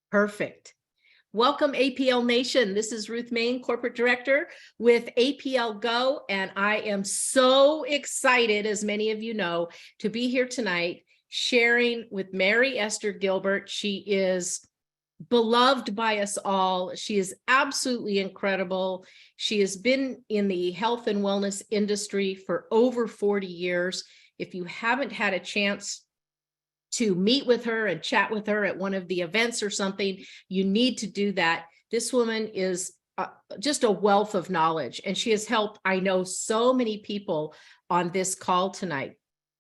Perfect. Welcome, APL Nation. This is Ruth Mayne, Corporate Director with APLGO, and I am so excited, as many of you know, to be here tonight sharing with Mary Esther Gilbert. She is beloved by us all. She is absolutely incredible. She has been in the health and wellness industry for over 40 years. If you haven't had a chance to meet with her and chat with her at one of the events or something, you need to do that. This woman is just a wealth of knowledge, and she has helped, I know, so many people on this call tonight.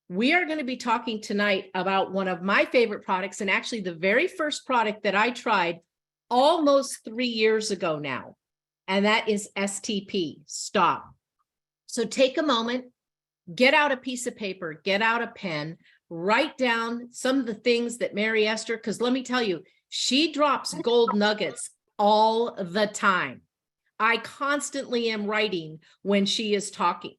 We are going to be talking tonight about one of my favorite products, and actually the very first product that I tried almost 3 years ago now, and that is STP. Stop. So take a moment, get out a piece of paper, get out a pen, write down some of the things that Mary Esther, because let me tell you, she drops gold nuggets all the time. I constantly am writing when she is talking.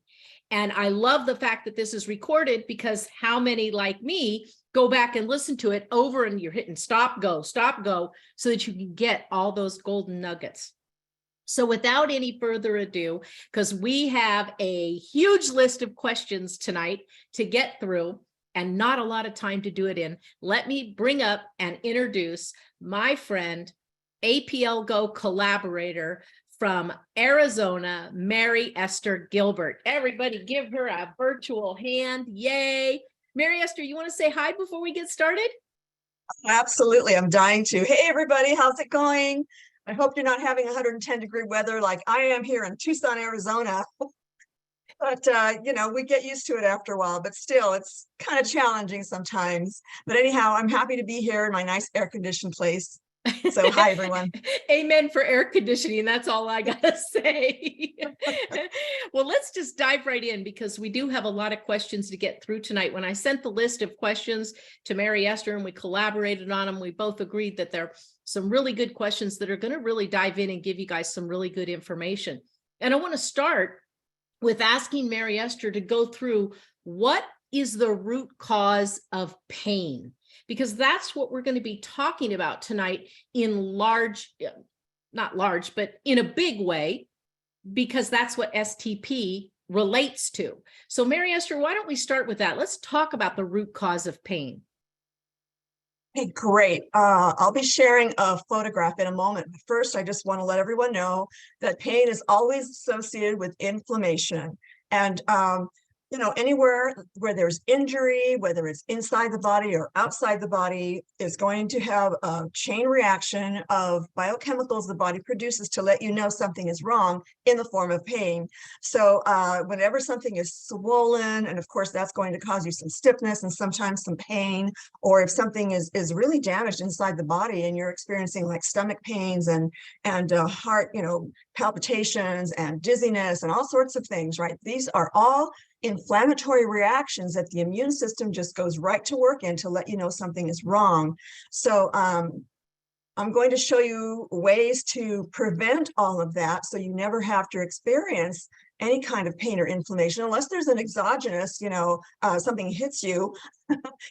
And I love the fact that this is recorded, because how many like me go back and listen to it over, and you're hitting stop, go, so that you can get all those golden nuggets. So without any further ado, because we have a huge list of questions tonight to get through and not a lot of time to do it in, let me bring up and introduce my friend, APLGO collaborator from Arizona, Mary Esther Gilbert. Everybody give her a virtual hand. Yay. Mary Esther, you want to say hi before we get started? Absolutely. I'm dying to. Hey, everybody, how's it going? I hope you're not having 110-degree weather like I am here in Tucson, Arizona. But, you know, we get used to it after a while, but still, it's kind of challenging sometimes. But anyhow, I'm happy to be here in my nice air-conditioned place. So hi, everyone. Amen for air conditioning. That's all I got to say. Well, let's just dive right in, because we do have a lot of questions to get through tonight. When I sent the list of questions to Mary Esther and we collaborated on them, we both agreed that there are some really good questions that are going to really dive in and give you guys some really good information. And I want to start with asking Mary Esther to go through what is the root cause of pain, because that's what we're going to be talking about tonight in not large, but in a big way, because that's what STP relates to. So Mary Esther, why don't we start with that? Let's talk about the root cause of pain. Hey, great. I'll be sharing a photograph in a moment. But first, I just want to let everyone know that pain is always associated with inflammation. And you know, anywhere where there's injury, whether it's inside the body or outside the body, is going to have a chain reaction of biochemicals the body produces to let you know something is wrong in the form of pain. So whenever something is swollen, and of course that's going to cause you some stiffness and sometimes some pain, or if something is really damaged inside the body and you're experiencing like stomach pains and heart, you know, palpitations and dizziness and all sorts of things, right? These are all inflammatory reactions that the immune system just goes right to work in to let you know something is wrong. So I'm going to show you ways to prevent all of that, so you never have to experience any kind of pain or inflammation, unless there's an exogenous, you know, something hits you,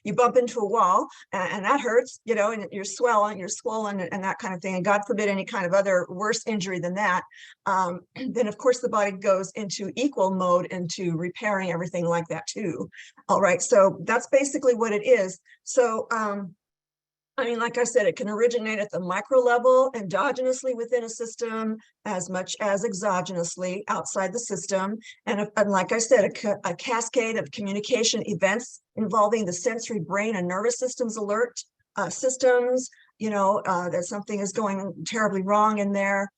you bump into a wall and that hurts, you know, and you're swollen and that kind of thing. And God forbid any kind of other worse injury than that. Then of course the body goes into equal mode into repairing everything like that too. All right, so that's basically what it is. So I mean, like I said, it can originate at the micro level, endogenously within a system, as much as exogenously outside the system. And like I said, a cascade of communication events involving the sensory brain and nervous systems alert systems, you know, that something is going terribly wrong in there.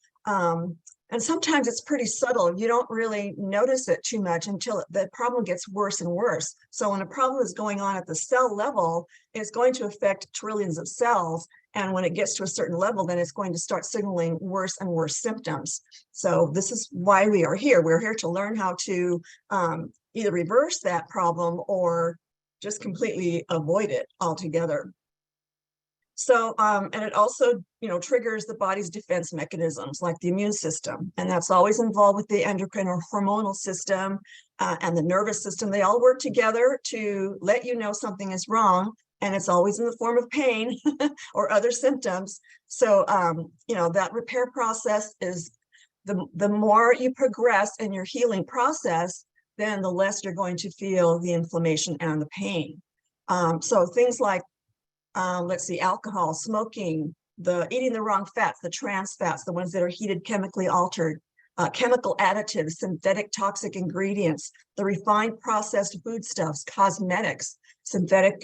And sometimes it's pretty subtle. You don't really notice it too much until the problem gets worse and worse. So when a problem is going on at the cell level, it's going to affect trillions of cells. And when it gets to a certain level, then it's going to start signaling worse and worse symptoms. So this is why we are here. We're here to learn how to either reverse that problem or just completely avoid it altogether. So, and it also, you know, triggers the body's defense mechanisms like the immune system, and that's always involved with the endocrine or hormonal system and the nervous system. They all work together to let you know something is wrong. and it's always in the form of pain or other symptoms. So, you know, that repair process is the more you progress in your healing process, then the less you're going to feel the inflammation and the pain. So things like, let's see, alcohol, smoking, eating the wrong fats, the trans fats, the ones that are heated, chemically altered, chemical additives, synthetic toxic ingredients, the refined processed foodstuffs, cosmetics, synthetic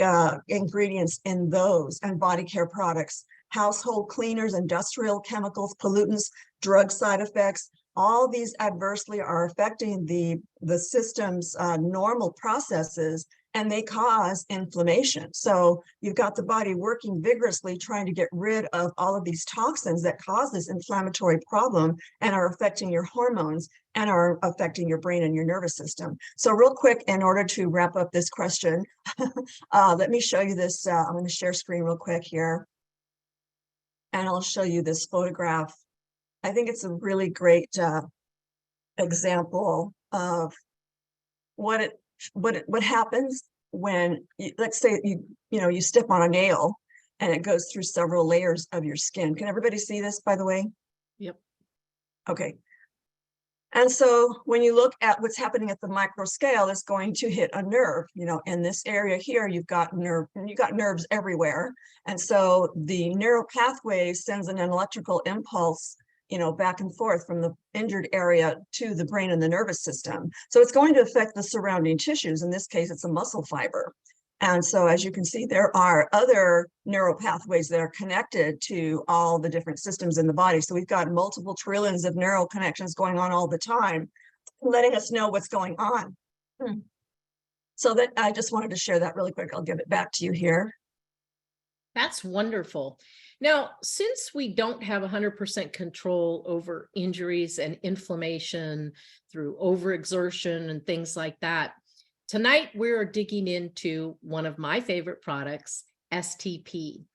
ingredients in those, and body care products, household cleaners, industrial chemicals, pollutants, drug side effects. All these adversely are affecting the system's normal processes, and they cause inflammation. So you've got the body working vigorously trying to get rid of all of these toxins that cause this inflammatory problem and are affecting your hormones and are affecting your brain and your nervous system. So real quick, in order to wrap up this question, let me show you this. I'm going to share screen real quick here, and I'll show you this photograph. I think it's a really great example of what happens when let's say you step on a nail and it goes through several layers of your skin. Can everybody see this, by the way? Yep. Okay. And so when you look at what's happening at the micro scale, it's going to hit a nerve. You know, in this area here, you've got nerves everywhere. And so the neural pathway sends an electrical impulse, you know, back and forth from the injured area to the brain and the nervous system. So it's going to affect the surrounding tissues. In this case, it's a muscle fiber. And so as you can see, there are other neural pathways that are connected to all the different systems in the body. So we've got multiple trillions of neural connections going on all the time, letting us know what's going on. So that I just wanted to share that really quick. I'll give it back to you here. That's wonderful. Now, since we don't have 100% control over injuries and inflammation through overexertion and things like that, tonight we're digging into one of my favorite products, STP.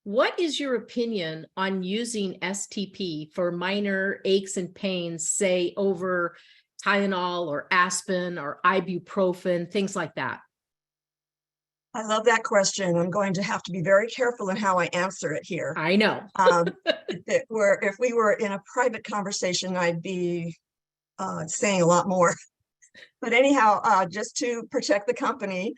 What is your opinion on using STP for minor aches and pains, say over Tylenol or aspirin or ibuprofen, things like that? I love that question. I'm going to have to be very careful in how I answer it here. I know. If we were in a private conversation, I'd be saying a lot more. But anyhow, just to protect the company,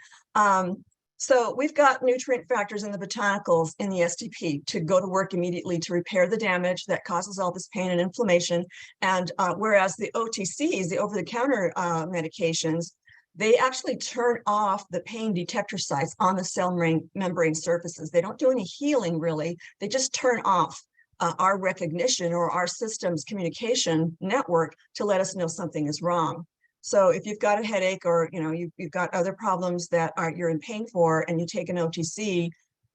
so we've got nutrient factors in the botanicals in the STP to go to work immediately to repair the damage that causes all this pain and inflammation. And whereas the OTCs, the over-the-counter medications, they actually turn off the pain detector sites on the cell membrane surfaces. They don't do any healing, really. They just turn off our recognition or our system's communication network to let us know something is wrong. So if you've got a headache or you've got other problems that you're in pain for, and you take an OTC,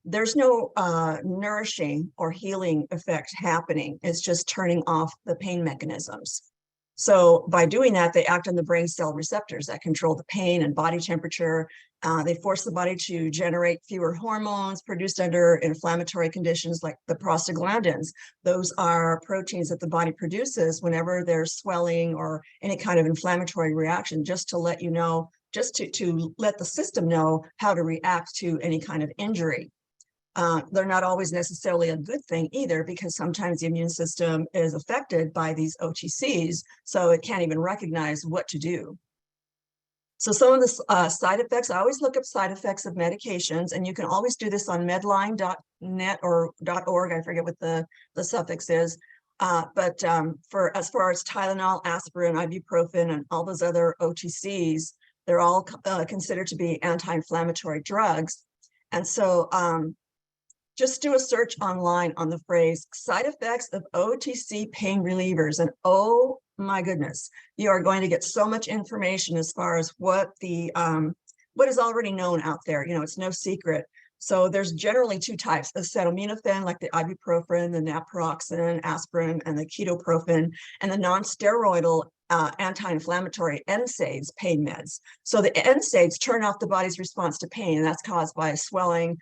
there's no nourishing or healing effect happening. It's just turning off the pain mechanisms. So by doing that, they act on the brain cell receptors that control the pain and body temperature. They force the body to generate fewer hormones produced under inflammatory conditions like the prostaglandins. Those are proteins that the body produces whenever there's swelling or any kind of inflammatory reaction, just to let you know, just to let the system know how to react to any kind of injury. They're not always necessarily a good thing either, because sometimes the immune system is affected by these OTCs, so it can't even recognize what to do. So some of the side effects, I always look up side effects of medications, and you can always do this on medline.net or .org. I forget what the suffix is. But as far as Tylenol, aspirin, ibuprofen, and all those other OTCs, they're all considered to be anti-inflammatory drugs. And so just do a search online on the phrase side effects of OTC pain relievers, and oh my goodness, you are going to get so much information as far as what is already known out there. It's no secret. So there's generally two types: acetaminophen, like the ibuprofen, the naproxen, aspirin, and the ketoprofen, and the non-steroidal anti-inflammatory NSAIDs pain meds. So the NSAIDs turn off the body's response to pain, and that's caused by swelling,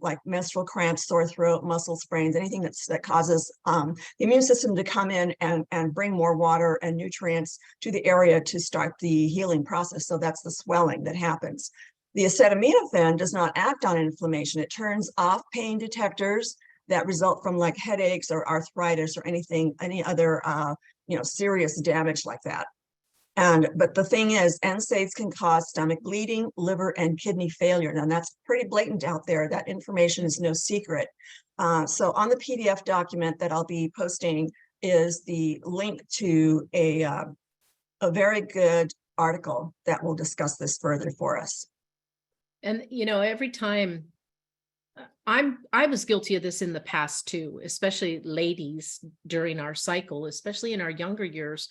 like menstrual cramps, sore throat, muscle sprains, anything that causes the immune system to come in and bring more water and nutrients to the area to start the healing process. So that's the swelling that happens. The acetaminophen does not act on inflammation. It turns off pain detectors that result from like headaches or arthritis or any other serious damage like that. But the thing is, NSAIDs can cause stomach bleeding, liver and kidney failure. Now that's pretty blatant out there. That information is no secret. So on the PDF document that I'll be posting is the link to a very good article that will discuss this further for us. And, every time I was guilty of this in the past too, especially ladies during our cycle, especially in our younger years,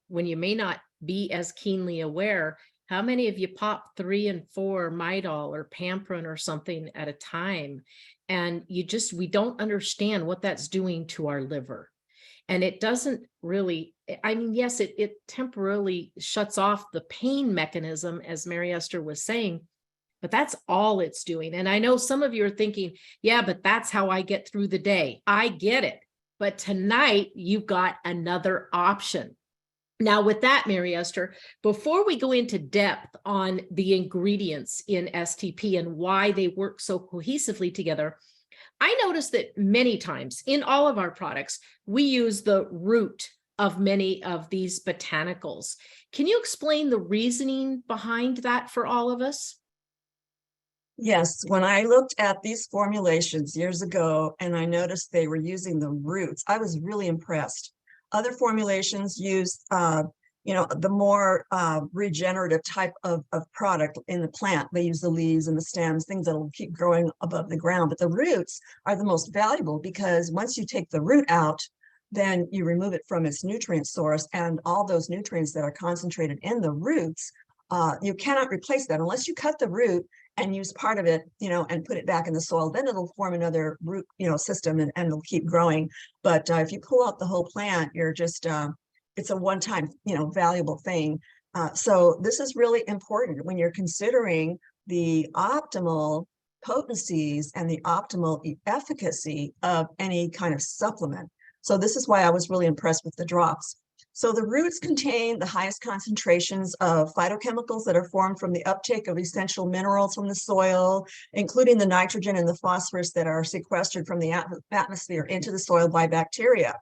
when you may not be as keenly aware. How many of you pop 3 and 4 Midol or Pamprin or something at a time? And we don't understand what that's doing to our liver. And it doesn't really, yes, it temporarily shuts off the pain mechanism, as Mary Esther was saying, but that's all it's doing. And I know some of you are thinking, yeah, but that's how I get through the day. I get it. But tonight you've got another option. Now, with that, Mary Esther, before we go into depth on the ingredients in STP and why they work so cohesively together, I noticed that many times in all of our products, we use the root of many of these botanicals. Can you explain the reasoning behind that for all of us? Yes, when I looked at these formulations years ago and I noticed they were using the roots, I was really impressed. Other formulations use, the more regenerative type of product in the plant. They use the leaves and the stems, things that will keep growing above the ground. But the roots are the most valuable because once you take the root out, then you remove it from its nutrient source, and all those nutrients that are concentrated in the roots, you cannot replace that unless you cut the root and use part of it, and put it back in the soil. Then it'll form another root, system, and it'll keep growing. But if you pull out the whole plant, you're just, it's a one-time, valuable thing. So this is really important when you're considering the optimal potencies and the optimal efficacy of any kind of supplement. So this is why I was really impressed with the drops. So the roots contain the highest concentrations of phytochemicals that are formed from the uptake of essential minerals from the soil, including the nitrogen and the phosphorus that are sequestered from the atmosphere into the soil by bacteria.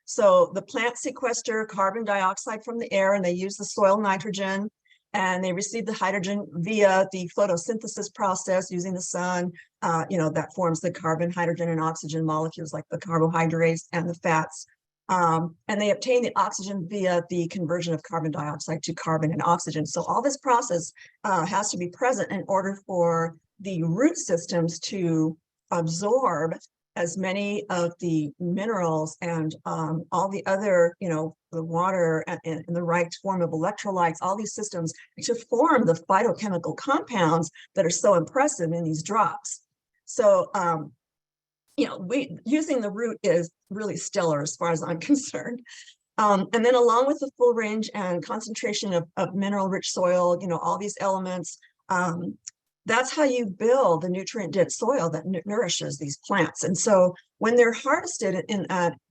So the plants sequester carbon dioxide from the air, and they use the soil nitrogen, and they receive the hydrogen via the photosynthesis process using the sun, that forms the carbon, hydrogen, and oxygen molecules like the carbohydrates and the fats. And they obtain the oxygen via the conversion of carbon dioxide to carbon and oxygen. So all this process has to be present in order for the root systems to absorb as many of the minerals and all the other, the water and the right form of electrolytes, all these systems to form the phytochemical compounds that are so impressive in these drops. So, using the root is really stellar as far as I'm concerned. And then along with the full range and concentration of mineral-rich soil, all these elements, that's how you build the nutrient-dense soil that nourishes these plants. And so when they're harvested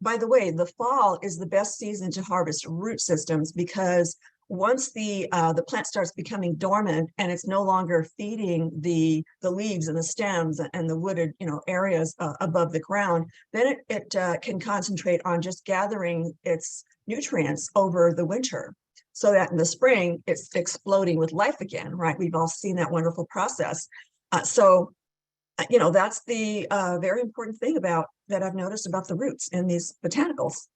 by the way, the fall is the best season to harvest root systems, because once the plant starts becoming dormant and it's no longer feeding the leaves and the stems and the wooded areas above the ground, then it can concentrate on just gathering its nutrients over the winter, so that in the spring it's exploding with life again, right? We've all seen that wonderful process. So that's the very important thing that I've noticed about the roots in these botanicals.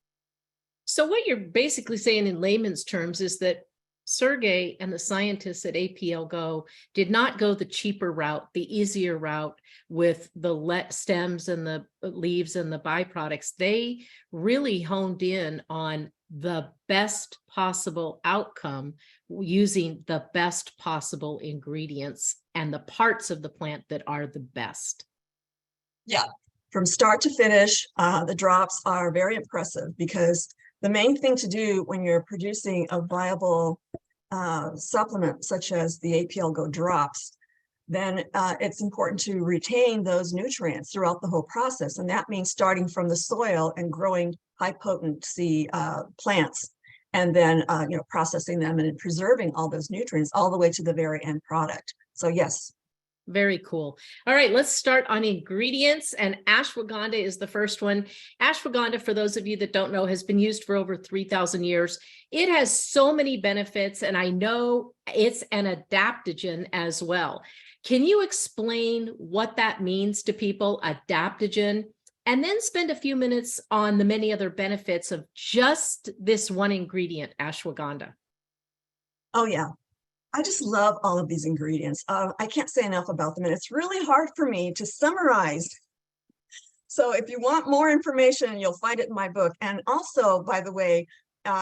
So what you're basically saying in layman's terms is that Sergey and the scientists at APLGO did not go the cheaper route, the easier route with the stems and the leaves and the byproducts. They really honed in on the best possible outcome using the best possible ingredients and the parts of the plant that are the best. Yeah, from start to finish, the drops are very impressive, because the main thing to do when you're producing a viable supplement such as the APLGO drops, then it's important to retain those nutrients throughout the whole process. And that means starting from the soil and growing high potency plants, and then processing them and preserving all those nutrients all the way to the very end product. So yes. Very cool. All right, let's start on ingredients. And ashwagandha is the first one. Ashwagandha, for those of you that don't know, has been used for over 3,000 years. It has so many benefits, and I know it's an adaptogen as well. Can you explain what that means to people, adaptogen, and then spend a few minutes on the many other benefits of just this one ingredient, ashwagandha? Oh yeah. I just love all of these ingredients. I can't say enough about them, and it's really hard for me to summarize. So if you want more information, you'll find it in my book. And also, by the way,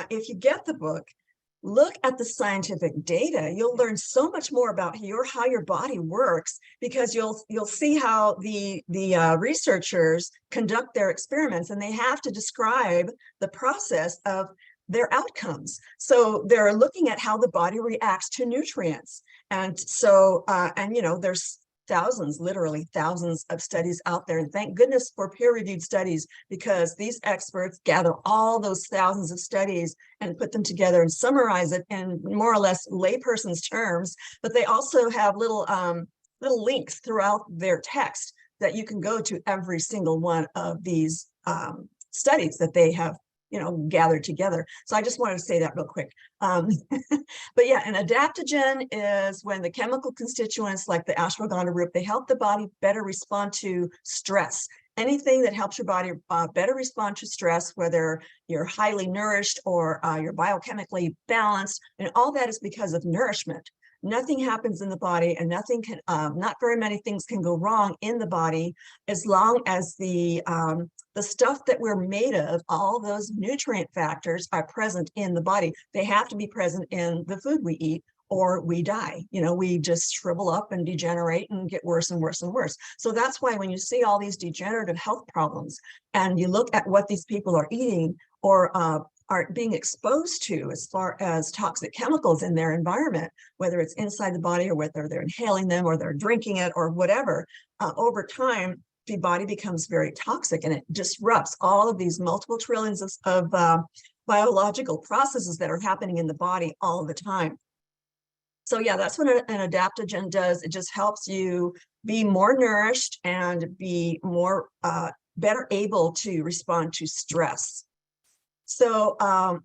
if you get the book, look at the scientific data. You'll learn so much more about how your body works, because you'll see how the researchers conduct their experiments, and they have to describe the process of their outcomes. So they're looking at how the body reacts to nutrients. And so, there's thousands, literally thousands of studies out there. And thank goodness for peer-reviewed studies, because these experts gather all those thousands of studies and put them together and summarize it in more or less layperson's terms. But they also have little links throughout their text that you can go to every single one of these studies that they have gathered together. So I just wanted to say that real quick. But yeah, an adaptogen is when the chemical constituents like the ashwagandha root, they help the body better respond to stress. Anything that helps your body better respond to stress, whether you're highly nourished or you're biochemically balanced, and all that is because of nourishment. Nothing happens in the body, and nothing can, not very many things can go wrong in the body, as long as the stuff that we're made of, all those nutrient factors, are present in the body. They have to be present in the food we eat, or we die. We just shrivel up and degenerate and get worse and worse and worse. So that's why when you see all these degenerative health problems, and you look at what these people are eating or are being exposed to as far as toxic chemicals in their environment, whether it's inside the body or whether they're inhaling them or they're drinking it or whatever, over time, the body becomes very toxic, and it disrupts all of these multiple trillions of biological processes that are happening in the body all the time. So yeah, that's what an adaptogen does. It just helps you be more nourished and be more better able to respond to stress. So,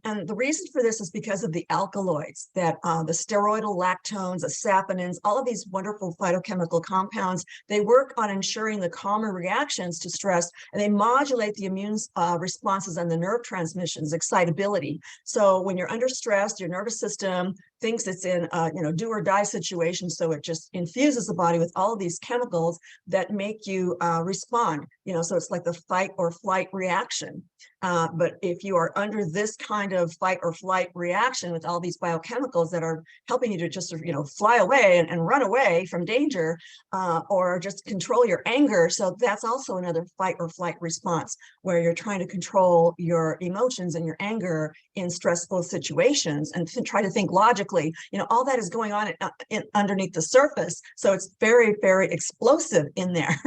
and the reason for this is because of the alkaloids that the steroidal lactones, the saponins, all of these wonderful phytochemical compounds, they work on ensuring the calmer reactions to stress, and they modulate the immune responses and the nerve transmissions, excitability. So when you're under stress, your nervous system thinks it's in do or die situation. So it just infuses the body with all of these chemicals that make you respond, so it's like the fight or flight reaction. But if you are under this kind of fight or flight reaction with all these biochemicals that are helping you to just, fly away and run away from danger, or just control your anger. So that's also another fight or flight response, where you're trying to control your emotions and your anger in stressful situations and try to think logically. All that is going on underneath the surface. So it's very, very explosive in there.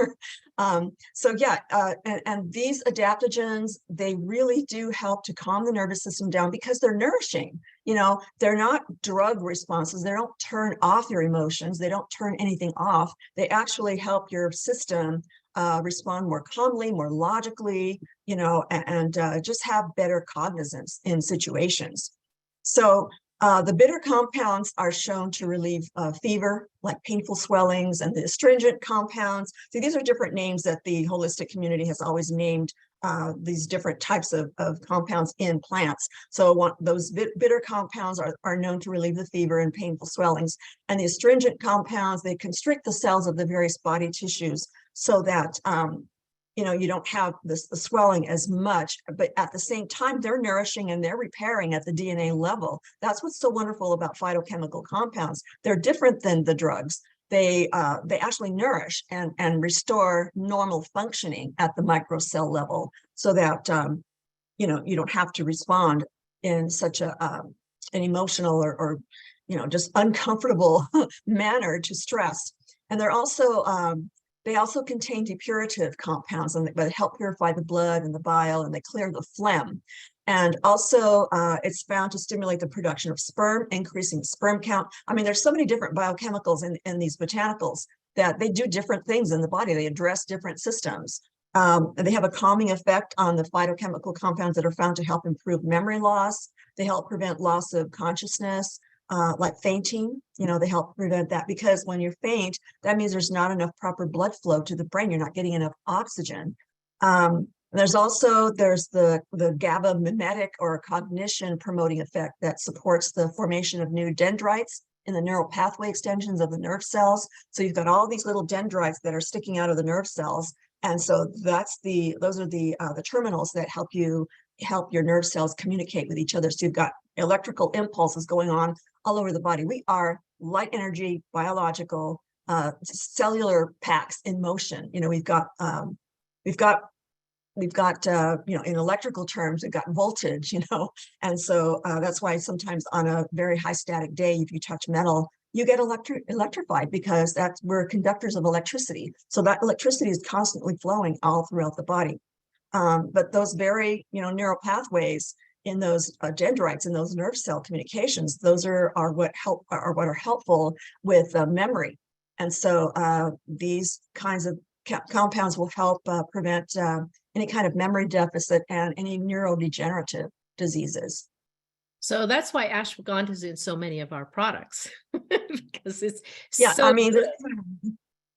So yeah, and these adaptogens, they really do help to calm the nervous system down, because they're nourishing. They're not drug responses. They don't turn off your emotions. They don't turn anything off. They actually help your system respond more calmly, more logically, and just have better cognizance in situations. So the bitter compounds are shown to relieve fever, like painful swellings, and the astringent compounds. So these are different names that the holistic community has always named these different types of compounds in plants. So those bitter compounds are known to relieve the fever and painful swellings. And the astringent compounds, they constrict the cells of the various body tissues so that you don't have the swelling as much, but at the same time, they're nourishing and they're repairing at the DNA level. That's what's so wonderful about phytochemical compounds. They're different than the drugs. They actually nourish and restore normal functioning at the microcell level, so that you don't have to respond in such an emotional or just uncomfortable manner to stress. And they're also they also contain depurative compounds that help purify the blood and the bile, and they clear the phlegm. And also it's found to stimulate the production of sperm, increasing sperm count. I mean, there's so many different biochemicals in these botanicals that they do different things in the body. They address different systems. They have a calming effect on the phytochemical compounds that are found to help improve memory loss. They help prevent loss of consciousness, like fainting. You know, they help prevent that, because when you faint, that means there's not enough proper blood flow to the brain. You're not getting enough oxygen. There's the GABA mimetic or cognition promoting effect that supports the formation of new dendrites in the neural pathway extensions of the nerve cells. So you've got all these little dendrites that are sticking out of the nerve cells. And so those are the terminals that help your nerve cells communicate with each other. So you've got electrical impulses going on all over the body. We are light energy, biological, cellular packs in motion. You know, we've got you know, in electrical terms, we've got voltage, you know, and so that's why sometimes on a very high static day, if you touch metal, you get electrified, because we're conductors of electricity. So that electricity is constantly flowing all throughout the body. But those very, you know, neural pathways in those dendrites and those nerve cell communications, those are what are helpful with memory. And so these kinds of compounds will help prevent any kind of memory deficit and any neurodegenerative diseases. So that's why ashwagandha is in so many of our products, because it's I mean,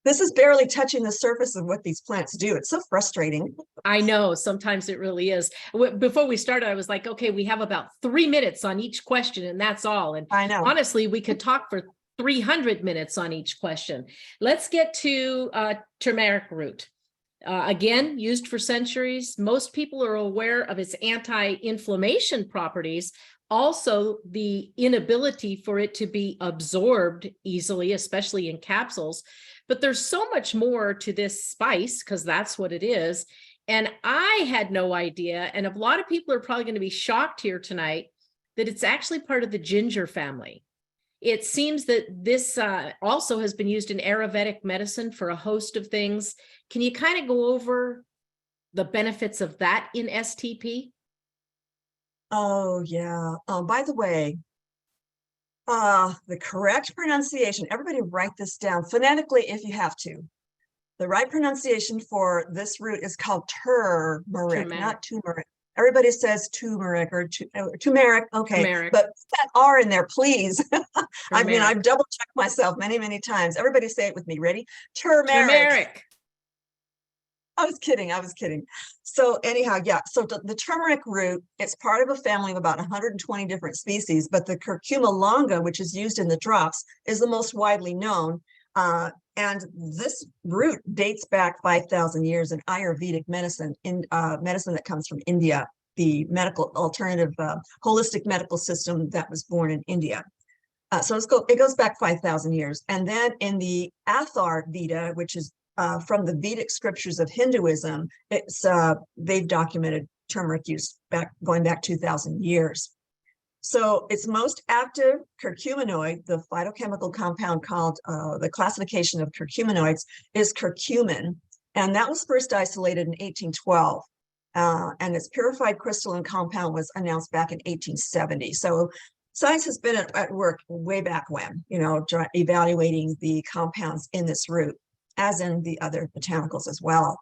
this is barely touching the surface of what these plants do. It's so frustrating. I know, sometimes it really is. Before we started, I was like, okay, we have about 3 minutes on each question, and that's all. And I know. Honestly, we could talk for 300 minutes on each question. Let's get to turmeric root. Again, used for centuries. Most people are aware of its anti-inflammation properties. Also, the inability for it to be absorbed easily, especially in capsules. But there's so much more to this spice, because that's what it is. And I had no idea, and a lot of people are probably going to be shocked here tonight, that it's actually part of the ginger family. It seems that this also has been used in Ayurvedic medicine for a host of things. Can you kind of go over the benefits of that in STP? Oh, yeah. By the way, the correct pronunciation, everybody write this down phonetically if you have to. The right pronunciation for this root is called turmeric, not turmeric. Everybody says turmeric or turmeric. Okay, turmeric. But put that R in there, please. I mean, I've double checked myself many, many times. Everybody say it with me. Ready? Turmeric. I was kidding. So anyhow, yeah. So the turmeric root, it's part of a family of about 120 different species, but the curcuma longa, which is used in the drops, is the most widely known. And this root dates back 5,000 years in Ayurvedic medicine, medicine that comes from India, the medical alternative, holistic medical system that was born in India. So it goes back 5,000 years. And then in the Athar Veda, which is from the Vedic scriptures of Hinduism, they've documented turmeric use going back 2,000 years. So its most active curcuminoid, the phytochemical compound called, the classification of curcuminoids is curcumin, and that was first isolated in 1812. And its purified crystalline compound was announced back in 1870. So science has been at work way back when, you know, evaluating the compounds in this root, as in the other botanicals as well.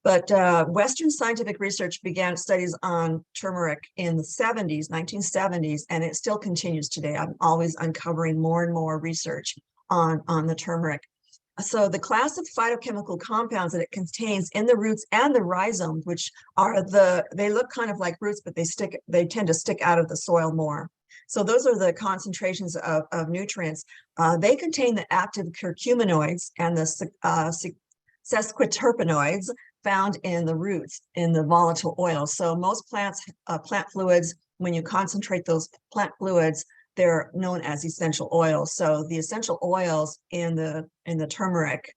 But Western scientific research began studies on turmeric in the 1970s, and it still continues today. I'm always uncovering more and more research on the turmeric. So the class of phytochemical compounds that it contains in the roots and the rhizomes, which are they look kind of like roots, but they tend to stick out of the soil more. So those are the concentrations of nutrients. They contain the active curcuminoids and the sesquiterpenoids found in the roots in the volatile oils. So most plant fluids, when you concentrate those plant fluids, they're known as essential oils. So the essential oils in the turmeric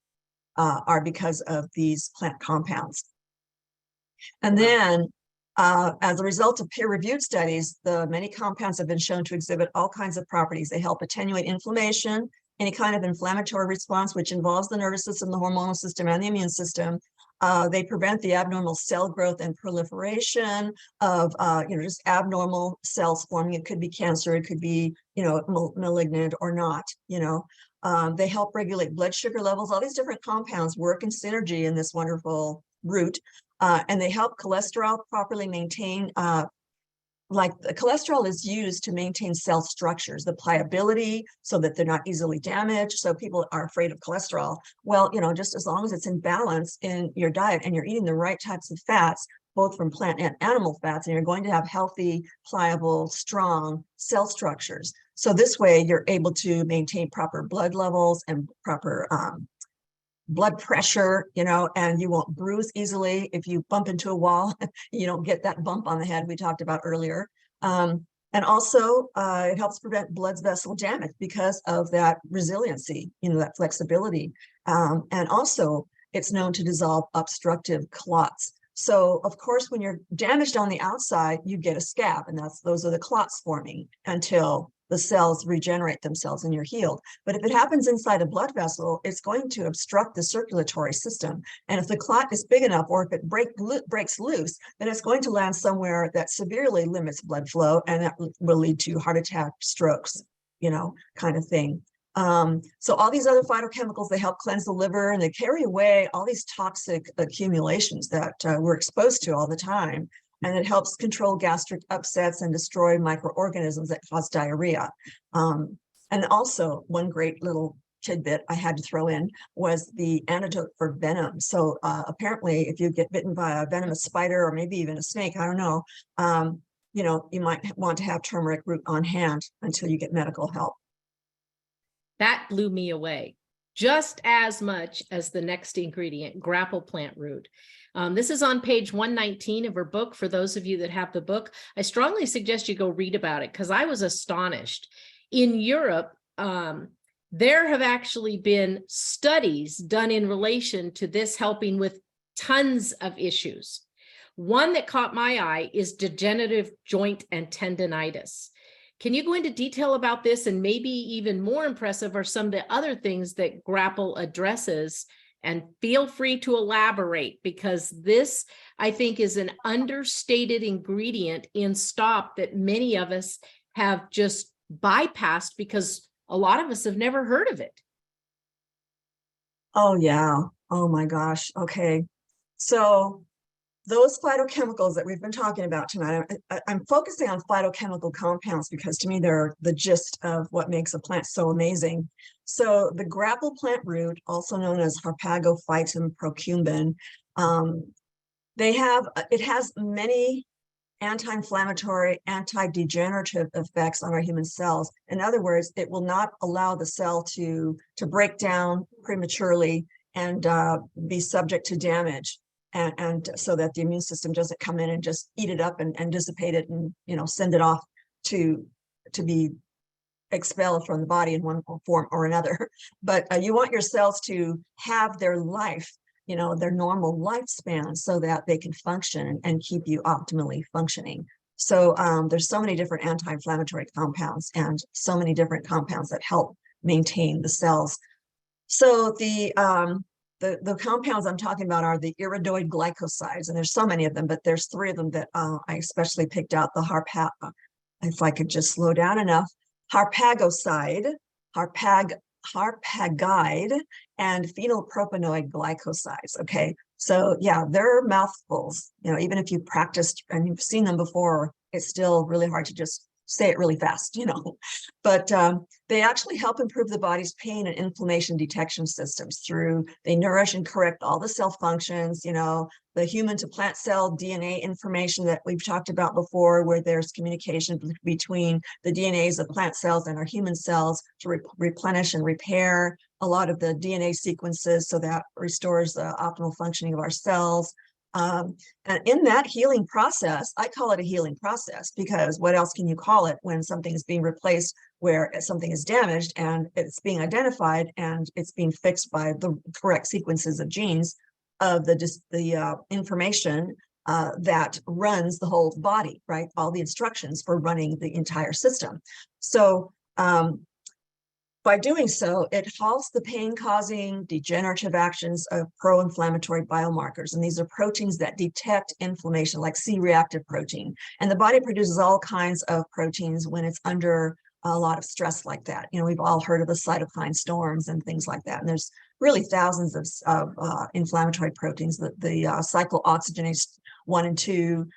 are because of these plant compounds. And then as a result of peer-reviewed studies, the many compounds have been shown to exhibit all kinds of properties. They help attenuate inflammation, any kind of inflammatory response, which involves the nervous system, the hormonal system, and the immune system. They prevent the abnormal cell growth and proliferation of, just abnormal cells forming. It could be cancer, it could be, malignant or not, They help regulate blood sugar levels. All these different compounds work in synergy in this wonderful root, and they help cholesterol properly maintain. Like the cholesterol is used to maintain cell structures, the pliability, so that they're not easily damaged. So people are afraid of cholesterol. Well, just as long as it's in balance in your diet and you're eating the right types of fats, both from plant and animal fats, and you're going to have healthy, pliable, strong cell structures. So this way you're able to maintain proper blood levels and proper blood pressure, and you won't bruise easily. If you bump into a wall, you don't get that bump on the head we talked about earlier. And also it helps prevent blood vessel damage because of that resiliency, that flexibility. And also it's known to dissolve obstructive clots. So of course, when you're damaged on the outside, you get a scab, and those are the clots forming until the cells regenerate themselves and you're healed. But if it happens inside a blood vessel, it's going to obstruct the circulatory system. And if the clot is big enough, or if it breaks loose, then it's going to land somewhere that severely limits blood flow, and that will lead to heart attack, strokes, kind of thing. So all these other phytochemicals, they help cleanse the liver, and they carry away all these toxic accumulations that we're exposed to all the time. And it helps control gastric upsets and destroy microorganisms that cause diarrhea. And also, one great little tidbit I had to throw in was the antidote for venom. So apparently, if you get bitten by a venomous spider, or maybe even a snake, I don't know, you might want to have turmeric root on hand until you get medical help. That blew me away, just as much as the next ingredient, grapple plant root. This is on page 119 of her book. For those of you that have the book, I strongly suggest you go read about it, because I was astonished. In Europe, there have actually been studies done in relation to this helping with tons of issues. One that caught my eye is degenerative joint and tendonitis. Can you go into detail about this? And maybe even more impressive are some of the other things that grapple addresses. And feel free to elaborate, because this, I think, is an understated ingredient in STOP that many of us have just bypassed because a lot of us have never heard of it. Oh, yeah. Oh, my gosh. Okay. So those phytochemicals that we've been talking about tonight, I'm focusing on phytochemical compounds because to me, they're the gist of what makes a plant so amazing. So the grapple plant root, also known as Harpago phytum procumbens, it has many anti-inflammatory, anti-degenerative effects on our human cells. In other words, it will not allow the cell to break down prematurely and be subject to damage. And so that the immune system doesn't come in and just eat it up and dissipate it and send it off to be expelled from the body in one form or another. But you want your cells to have their life, their normal lifespan, so that they can function and keep you optimally functioning. So there's so many different anti-inflammatory compounds and so many different compounds that help maintain the cells. So the compounds I'm talking about are the iridoid glycosides, and there's so many of them, but there's 3 of them that I especially picked out: the if I could just slow down enough, harpagoside, harpagide, and phenylpropanoid glycosides. Okay, so yeah, they're mouthfuls. Even if you practiced and you've seen them before, it's still really hard to just say it really fast, but they actually help improve the body's pain and inflammation detection systems they nourish and correct all the cell functions, the human to plant cell DNA information that we've talked about before, where there's communication between the DNAs of plant cells and our human cells to replenish and repair a lot of the DNA sequences, so that restores the optimal functioning of our cells. And in that healing process, I call it a healing process, because what else can you call it when something is being replaced, where something is damaged and it's being identified and it's being fixed by the correct sequences of genes of the information that runs the whole body, right? All the instructions for running the entire system. So by doing so, it halts the pain-causing degenerative actions of pro-inflammatory biomarkers. And these are proteins that detect inflammation, like C-reactive protein. And the body produces all kinds of proteins when it's under a lot of stress like that. You know, we've all heard of the cytokine storms and things like that. And there's really thousands of inflammatory proteins, the cyclooxygenase 1 and 2,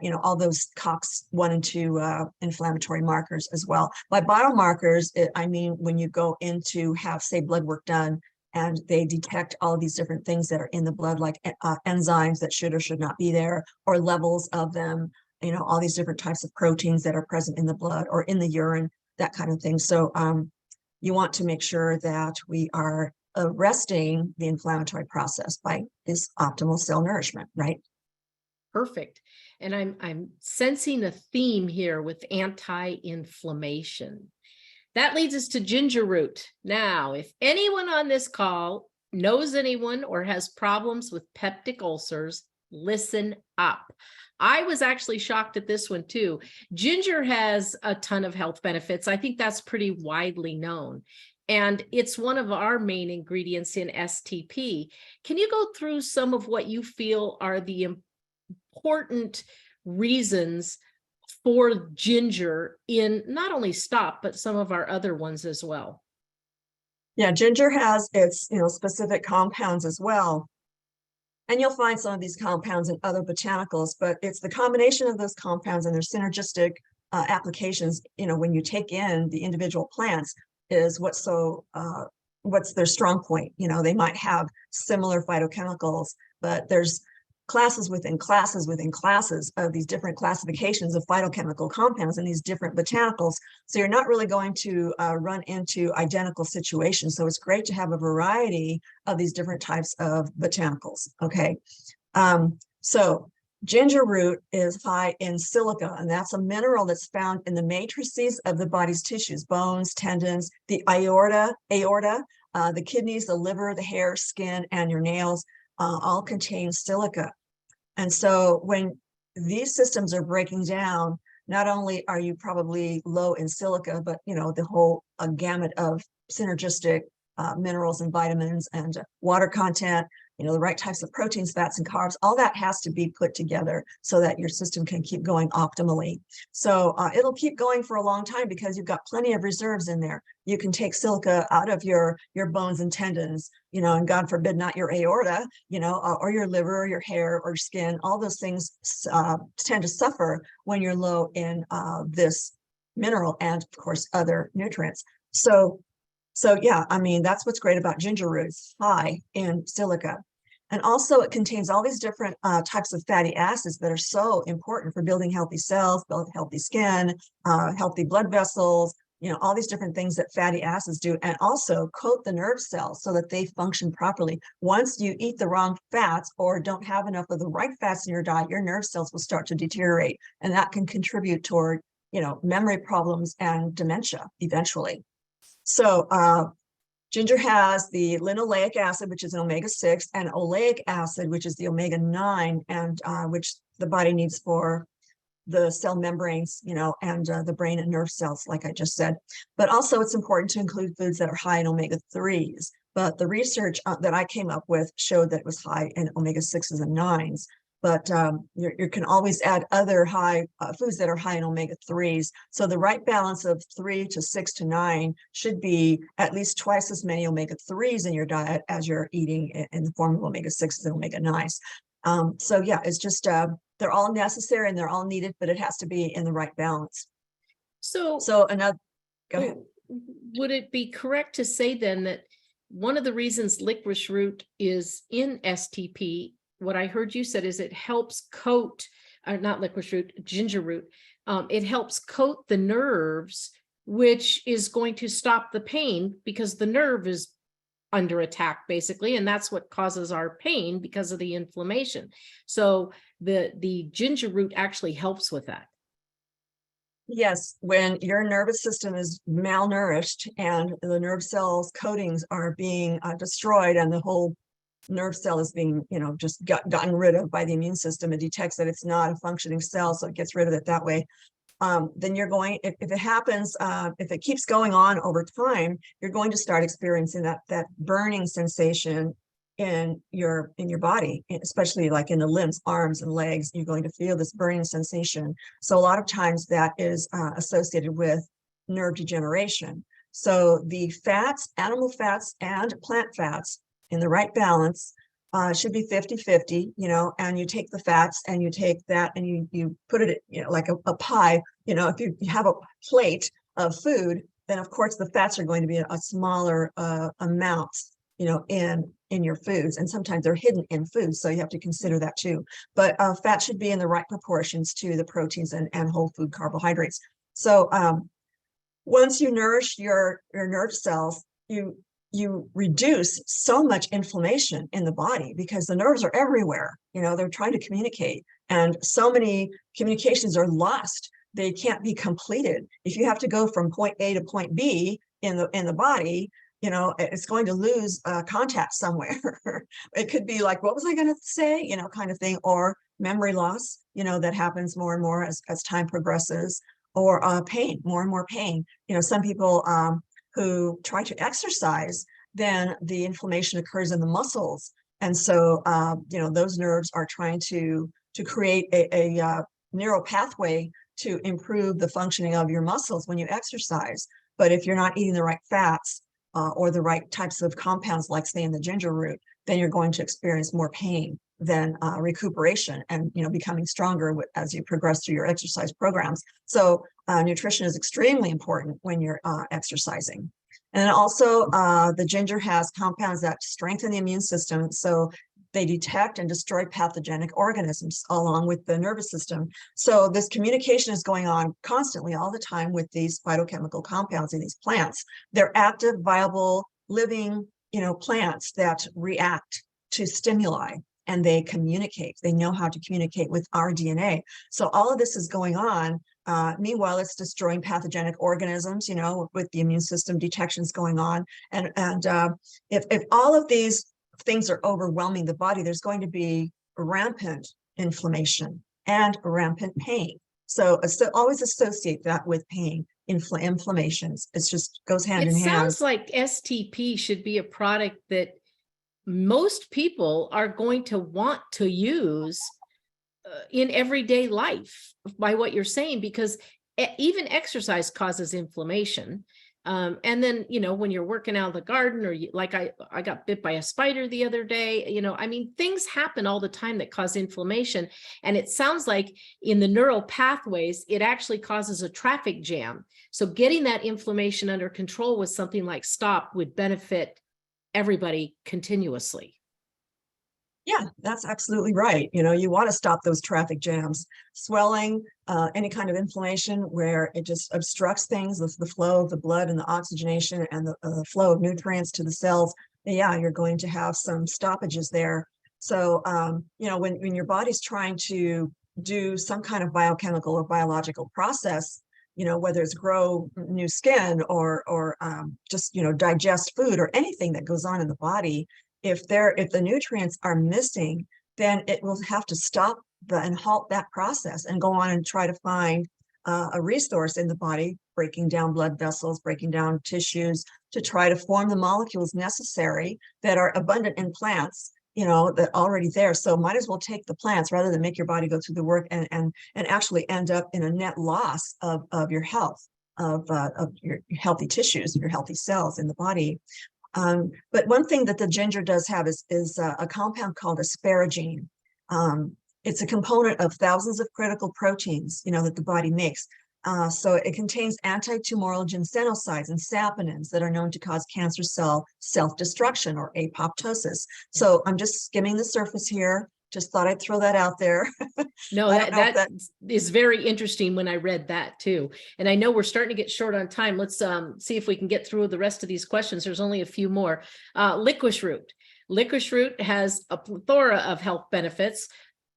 you know, all those COX 1 and 2 inflammatory markers as well. By biomarkers, I mean when you go in to have, say, blood work done, and they detect all of these different things that are in the blood, like enzymes that should or should not be there, or levels of them, you know, all these different types of proteins that are present in the blood or in the urine, that kind of thing. So you want to make sure that we are arresting the inflammatory process by this optimal cell nourishment, right? Perfect. And I'm sensing a theme here with anti-inflammation. That leads us to ginger root. Now, if anyone on this call knows anyone or has problems with peptic ulcers, listen up. I was actually shocked at this one too. Ginger has a ton of health benefits. I think that's pretty widely known. And it's one of our main ingredients in STP. Can you go through some of what you feel are the important reasons for ginger in not only STOP, but some of our other ones as well? Yeah, ginger has its, you know, specific compounds as well. And you'll find some of these compounds in other botanicals, but it's the combination of those compounds and their synergistic applications, you know, when you take in the individual plants, is what's their strong point. You know, they might have similar phytochemicals, but there's classes within classes within classes of these different classifications of phytochemical compounds in these different botanicals. So you're not really going to run into identical situations. So it's great to have a variety of these different types of botanicals. Okay. So ginger root is high in silica, and that's a mineral that's found in the matrices of the body's tissues, bones, tendons, the aorta, the kidneys, the liver, the hair, skin, and your nails all contain silica. And so when these systems are breaking down, not only are you probably low in silica, but, you know, the whole gamut of synergistic minerals and vitamins and water content, you know, the right types of proteins, fats, and carbs, all that has to be put together so that your system can keep going optimally. So it'll keep going for a long time because you've got plenty of reserves in there. You can take silica out of your bones and tendons, you know, and God forbid not your aorta, you know, or your liver or your hair or skin. All those things tend to suffer when you're low in this mineral and, of course, other nutrients. So yeah, I mean, that's what's great about ginger root. It's high in silica. And also it contains all these different types of fatty acids that are so important for building healthy cells, build healthy skin, healthy blood vessels, you know, all these different things that fatty acids do, and also coat the nerve cells so that they function properly. Once you eat the wrong fats or don't have enough of the right fats in your diet, your nerve cells will start to deteriorate, and that can contribute toward, you know, memory problems and dementia eventually. So ginger has the linoleic acid, which is an omega-6, and oleic acid, which is the omega-9, and which the body needs for the cell membranes, you know, and the brain and nerve cells, like I just said. But also it's important to include foods that are high in omega-3s. But the research that I came up with showed that it was high in omega-6s and 9s. But you can always add other high foods that are high in omega-3s. So the right balance of 3 to 6 to 9 should be at least twice as many omega-3s in your diet as you're eating in the form of omega-6s and omega-9s. So yeah, it's just they're all necessary and they're all needed, but it has to be in the right balance. So another, go ahead. Would it be correct to say then that one of the reasons licorice root is in STP, what I heard you said, is it helps coat, not licorice root, ginger root, it helps coat the nerves, which is going to stop the pain because the nerve is under attack basically, and that's what causes our pain because of the inflammation. So the ginger root actually helps with that. Yes, when your nervous system is malnourished and the nerve cells coatings are being destroyed and the whole nerve cell is being, you know, just gotten rid of by the immune system, it detects that it's not a functioning cell, so it gets rid of it that way. then you're going, if it happens, if it keeps going on over time, you're going to start experiencing that burning sensation in your body, especially like in the limbs, arms and legs. You're going to feel this burning sensation. So a lot of times that is associated with nerve degeneration. So the fats, animal fats and plant fats in the right balance should be 50-50, and you take the fats and you take that and you put it, like a pie, if you have a plate of food, then of course the fats are going to be a smaller amount, in your foods. And sometimes they're hidden in foods. So you have to consider that too. But fat should be in the right proportions to the proteins and whole food carbohydrates. So once you nourish your nerve cells, you reduce so much inflammation in the body because the nerves are everywhere. They're trying to communicate, and so many communications are lost. They can't be completed. If you have to go from point A to point B in the body, it's going to lose contact somewhere. It could be like, what was I going to say, kind of thing, or memory loss, that happens more and more as time progresses, or pain, more and more pain. Some people who try to exercise, then the inflammation occurs in the muscles. And so, those nerves are trying to create a neural pathway to improve the functioning of your muscles when you exercise. But if you're not eating the right fats or the right types of compounds, like say in the ginger root, then you're going to experience more pain than recuperation and, becoming stronger as you progress through your exercise programs. So nutrition is extremely important when you're exercising. And then also the ginger has compounds that strengthen the immune system. So they detect and destroy pathogenic organisms along with the nervous system. So this communication is going on constantly all the time with these phytochemical compounds in these plants. They're active, viable, living, plants that react to stimuli, and they communicate. They know how to communicate with our DNA. So all of this is going on. Meanwhile, it's destroying pathogenic organisms, with the immune system detections going on. And if all of these things are overwhelming the body, there's going to be rampant inflammation and rampant pain. So always associate that with pain, inflammations. It just goes hand in hand. It sounds like STP should be a product that most people are going to want to use in everyday life, by what you're saying, because even exercise causes inflammation. And then, when you're working out in the garden, or like I got bit by a spider the other day, things happen all the time that cause inflammation. And it sounds like in the neural pathways, it actually causes a traffic jam. So getting that inflammation under control with something like STOP would benefit everybody continuously. Yeah, that's absolutely right. You want to stop those traffic jams, swelling, any kind of inflammation where it just obstructs things, the flow of the blood and the oxygenation and the flow of nutrients to the cells. Yeah, you're going to have some stoppages there. So, when your body's trying to do some kind of biochemical or biological process, whether it's grow new skin or just, digest food or anything that goes on in the body, if the nutrients are missing, then it will have to stop and halt that process and go on and try to find a resource in the body, breaking down blood vessels, breaking down tissues to try to form the molecules necessary that are abundant in plants, that already there. So might as well take the plants rather than make your body go through the work and actually end up in a net loss of your health, of your healthy tissues, your healthy cells in the body. But one thing that the ginger does have is a compound called asparagine. It's a component of thousands of critical proteins, that the body makes. So it contains anti-tumoral ginsenosides and saponins that are known to cause cancer cell self-destruction or apoptosis. So I'm just skimming the surface here. Just thought I'd throw that out there. No, that is very interesting when I read that too. And I know we're starting to get short on time. Let's see if we can get through the rest of these questions. There's only a few more. Licorice root. Licorice root has a plethora of health benefits.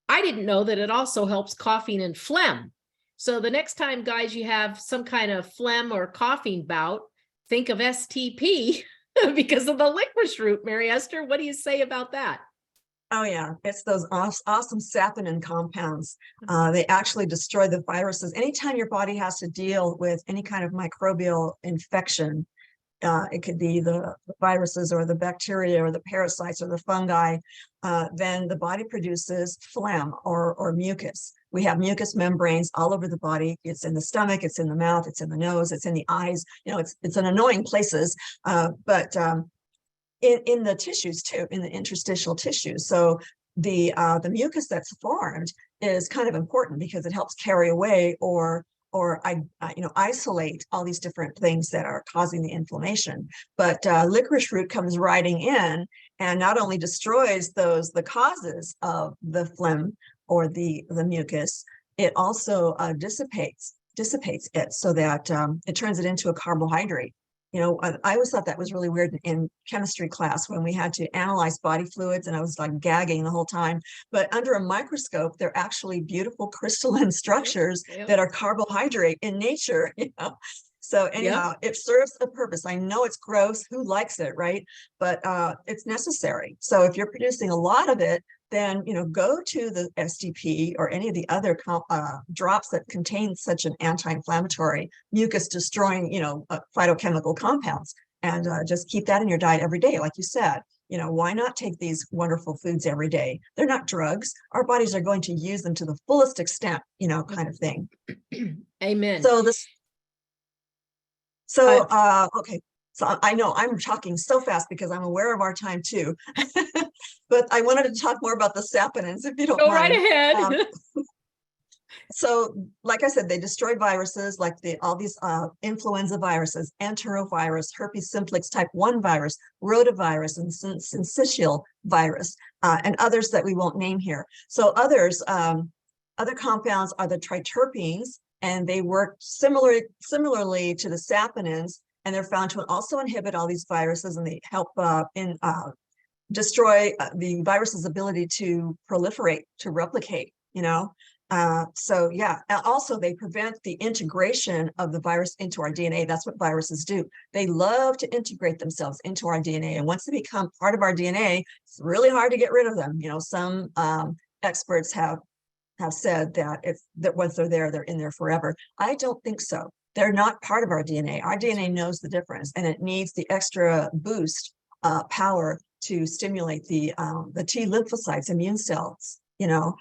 I didn't know that it also helps coughing and phlegm. So the next time, guys, you have some kind of phlegm or coughing bout, think of STP because of the licorice root. Mary Esther, what do you say about that? Oh yeah, it's those awesome saponin compounds. They actually destroy the viruses. Anytime your body has to deal with any kind of microbial infection, it could be the viruses or the bacteria or the parasites or the fungi, then the body produces phlegm or mucus. We have mucus membranes all over the body. It's in the stomach, it's in the mouth, it's in the nose, it's in the eyes. You know, it's in annoying places, but in the tissues too, in the interstitial tissues. So the mucus that's formed is kind of important because it helps carry away or isolate all these different things that are causing the inflammation. But licorice root comes riding in and not only destroys the causes of the phlegm or the mucus, it also dissipates it so that it turns it into a carbohydrate. You know, I always thought that was really weird in chemistry class when we had to analyze body fluids, and I was like gagging the whole time. But under a microscope, they're actually beautiful crystalline structures that are carbohydrate in nature, you know. So anyhow, it serves a purpose. I know it's gross. Who likes it, right? But it's necessary. So if you're producing a lot of it, then, you know, go to the STP or any of the other drops that contain such an anti-inflammatory, mucus destroying, you know, phytochemical compounds, and just keep that in your diet every day. Like you said, you know, why not take these wonderful foods every day? They're not drugs. Our bodies are going to use them to the fullest extent, you know, kind of thing. Amen. Okay. So I know I'm talking so fast because I'm aware of our time too, but I wanted to talk more about the saponins, if you don't mind. Go right ahead. So, like I said, they destroy viruses like all these influenza viruses, enterovirus, herpes simplex type 1 virus, rotavirus, and syncytial virus, and others that we won't name here. So other compounds are the triterpenes, and they work similarly to the saponins, and they're found to also inhibit all these viruses, and they help destroy the virus's ability to proliferate, to replicate, you know. So yeah, also they prevent the integration of the virus into our DNA. That's what viruses do. They love to integrate themselves into our DNA. And once they become part of our DNA, it's really hard to get rid of them. You know, some experts have said that once they're there, they're in there forever. I don't think so. They're not part of our DNA. Our DNA knows the difference, and it needs the extra boost power to stimulate the T lymphocytes, immune cells, you know,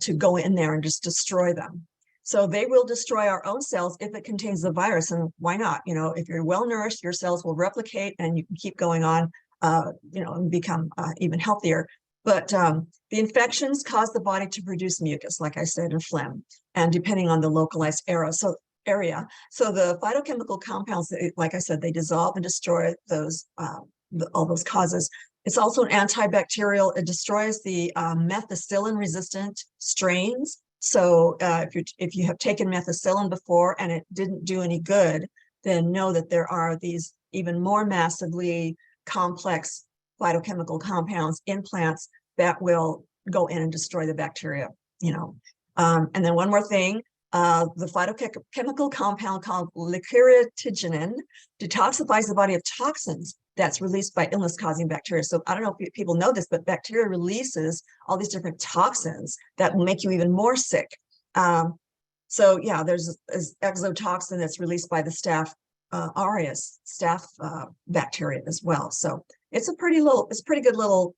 to go in there and just destroy them. So they will destroy our own cells if it contains the virus, and why not? You know, if you're well nourished, your cells will replicate, and you can keep going on, you know, and become even healthier. But the infections cause the body to produce mucus, like I said, and phlegm, and depending on the localized area. So the phytochemical compounds, like I said, they dissolve and destroy those all those causes. It's also an antibacterial. It destroys the methicillin-resistant strains. So if you have taken methicillin before and it didn't do any good, then know that there are these even more massively complex phytochemical compounds in plants that will go in and destroy the bacteria, you know. And then one more thing, the phytochemical compound called licoritiginin detoxifies the body of toxins that's released by illness-causing bacteria. So I don't know if people know this, but bacteria releases all these different toxins that will make you even more sick. So yeah, there's exotoxin that's released by the Staph aureus, staph bacteria as well. So it's a pretty good little,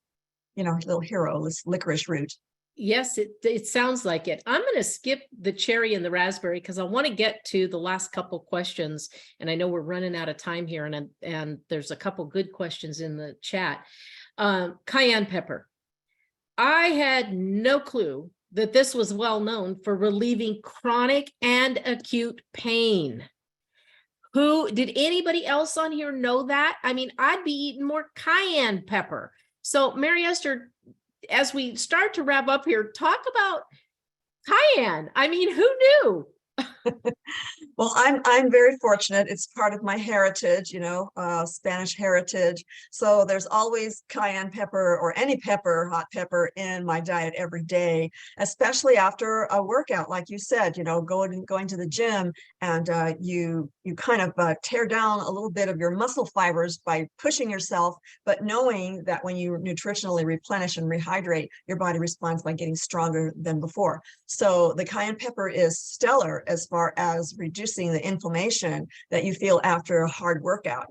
you know, little hero, this licorice root. Yes, it sounds like it. I'm going to skip the cherry and the raspberry because I want to get to the last couple questions, and I know we're running out of time here, and there's a couple good questions in the chat. Cayenne pepper. I had no clue that this was well known for relieving chronic and acute pain. Did anybody else on here know that? I mean, I'd be eating more cayenne pepper. So Mary Esther, as we start to wrap up here, talk about cayenne. I mean, who knew? Well, I'm very fortunate. It's part of my heritage, Spanish heritage. So there's always cayenne pepper or any pepper, hot pepper in my diet every day, especially after a workout, like you said, going to the gym, and you kind of tear down a little bit of your muscle fibers by pushing yourself, but knowing that when you nutritionally replenish and rehydrate, your body responds by getting stronger than before. So the cayenne pepper is stellar as far as reducing the inflammation that you feel after a hard workout.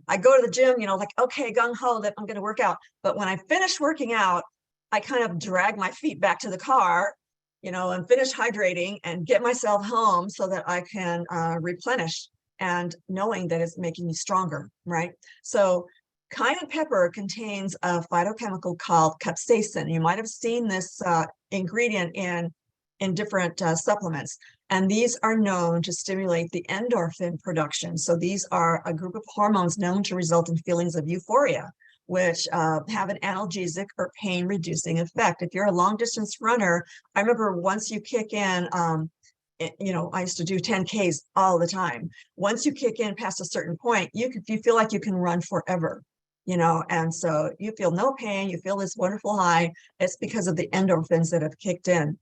I go to the gym, like, okay, gung ho, that I'm going to work out. But when I finish working out, I kind of drag my feet back to the car, and finish hydrating and get myself home so that I can replenish, and knowing that it's making me stronger, right? So cayenne pepper contains a phytochemical called capsaicin. You might have seen this ingredient in different supplements, and these are known to stimulate the endorphin production. So these are a group of hormones known to result in feelings of euphoria, which have an analgesic or pain reducing effect. If you're a long distance runner, I remember once you kick in, I used to do 10Ks all the time. Once you kick in past a certain point, you feel like you can run forever, and so you feel no pain, you feel this wonderful high. It's because of the endorphins that have kicked in.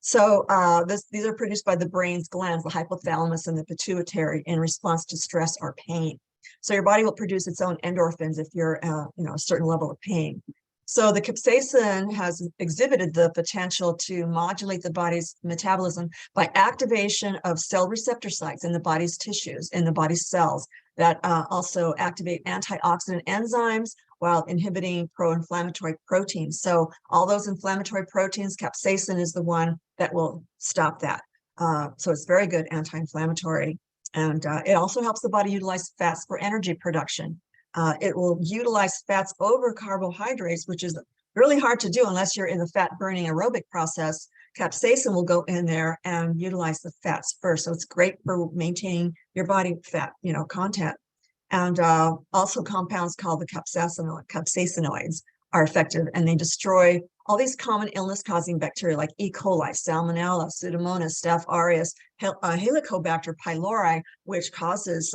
So these are produced by the brain's glands, the hypothalamus and the pituitary, in response to stress or pain. So your body will produce its own endorphins if you're, a certain level of pain. So the capsaicin has exhibited the potential to modulate the body's metabolism by activation of cell receptor sites in the body's tissues, in the body's cells, that also activate antioxidant enzymes while inhibiting pro-inflammatory proteins. So all those inflammatory proteins, capsaicin is the one that will stop that. So it's very good anti-inflammatory. And it also helps the body utilize fats for energy production. It will utilize fats over carbohydrates, which is really hard to do unless you're in the fat burning aerobic process. Capsaicin will go in there and utilize the fats first. So it's great for maintaining your body fat, content. And also compounds called the capsaicinoids are effective, and they destroy all these common illness-causing bacteria like E. coli, Salmonella, Pseudomonas, Staph aureus, Helicobacter pylori, which causes